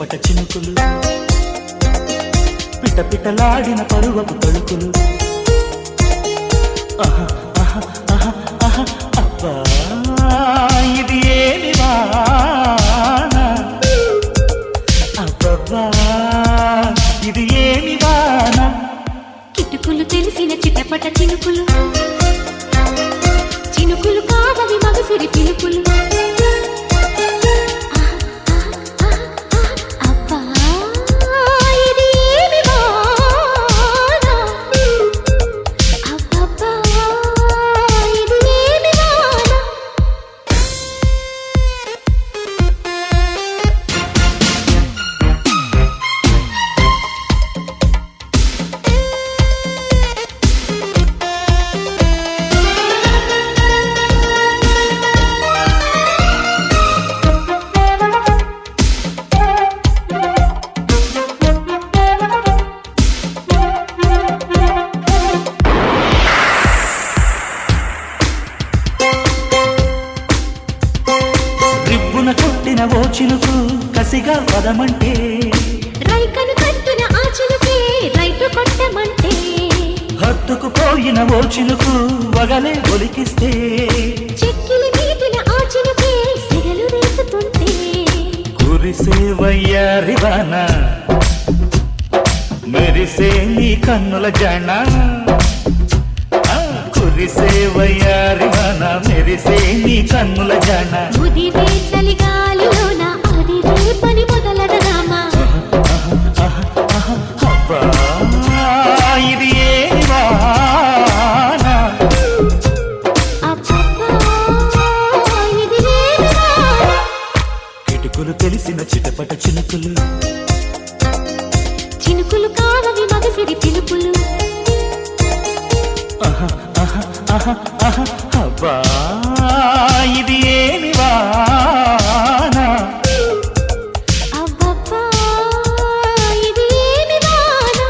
చిటపట చినుకులు పిట పిటలాడిన పరువపు తడుకులు అబ్బా ఇది ఏమి వాన అబ్బబ్బా ఇది ఏమి వాన కిటుకులు తెలిసిన చిటపట చినుకులు చినుకులు కావవి మగసిరి పిలుపులు కొట్టిన ఓ చినుకు కసిగా పదమంటే రైకను కట్టిన ఆ చినుకే రైతు కొట్టమంటే హత్తుకు పోయిన ఓ చినుకు వగలే ఒలికిస్తే చెక్కిలి మీదిన ఆ చినుకే సిగలు రేపుతుంటే కురిసే వయ్యారి వాన మెరిసే నీ కన్నుల జన కురిసే వయ్యారి వాన మెరిసే నీ కన్నుల జన ముదిరే చలిగాలిలోన అది రేపని మొదలదనామా అబ్బా ఇది ఏమి వాన అబ్బబ్బా ఇది ఏమి వాన కిటుకులు తెలిసిన చిటపట చినుకులు చినుకులు కావవి మగసిరి పిలుపులు అబ్బా ఇది ఏమి వాన అబ్బబ్బా ఇది ఏమి వాన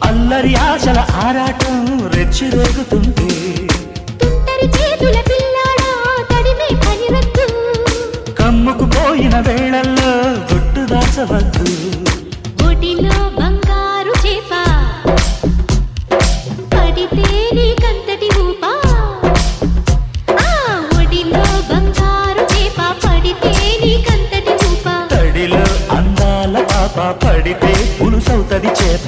అల్లరి ఆశల ఆరాటం రెచ్చి రేగుతుంటే తుంటరి చేతుల పిల్లాడా తడిమే పనిరద్దు కమ్ముకు పోయిన వేళల్లో గుట్టు దాచవద్దు ఒడిలో బంగారు చేప పడితే నీకంతటి ఊపా ఒడిలో బంగారు చేప పడితే నీకంతటి ఊపా తడిలో అందాల పాప పడితే పులుసవుతది చేప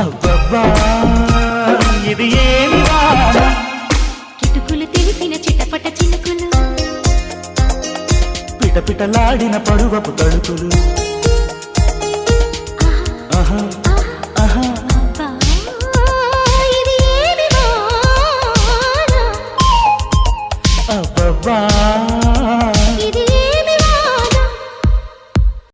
అబ్బబ్బా ఇది ఏమి వాన కిటుకులు తెలిసిన చిటపట చినుకులు పిటపిటలాడిన పరువపు తడుకులు